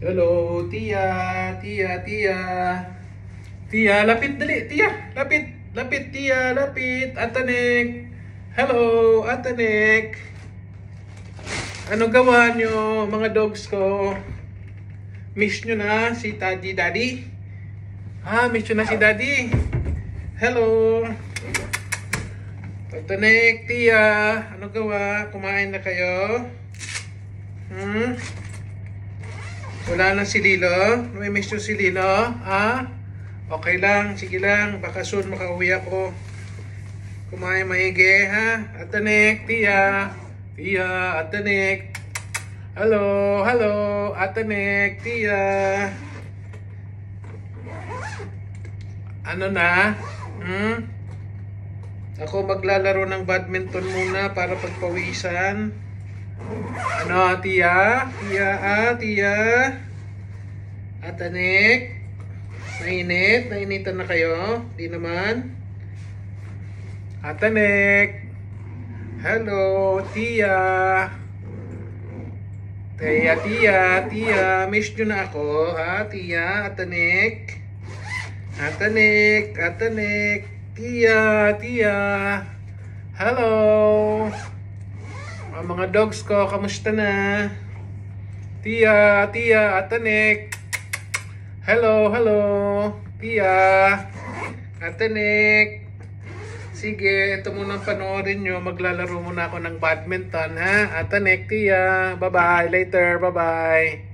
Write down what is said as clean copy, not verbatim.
Hello, Tia, Tia, Tia. Tia, lapit dali, Tia. Lapit, lapit, Tia, lapit. Atanek. Hello, Atanek. Ano gawa nyo, mga dogs ko? Miss nyo na si Daddy? Miss nyo na si Daddy. Hello. Atanek, Tia. Ano gawa? Kumain na kayo? Wala na si Lilo? May miss nyo si Lilo? Okay lang, sige lang. Baka soon makauwi ako. Kumain maigi, ha? Atanek, Tia. Tia, Atanek. Hello, hello, Atanek, Tia. Ano na? Ako maglalaro ng badminton muna para pagpawisan. Ano, Tia? Tia, Tia. Atanek. Nainit? Nainitan na kayo? Di naman? Atanek. Hello, Tia. Tia, Tia, Tia. Miss nyo na ako, ha? Tia, Atanek. Atanek, Atanek. Tia, Tia. Hello. Mga dogs ko, kamusta na? Tia, Tia, Atanek. Hello, hello. Tia, Atanek. Sige, ito muna panoorin nyo. Maglalaro muna ako ng badminton, ha? Atanek, Tia. Bye-bye. Later. Bye-bye.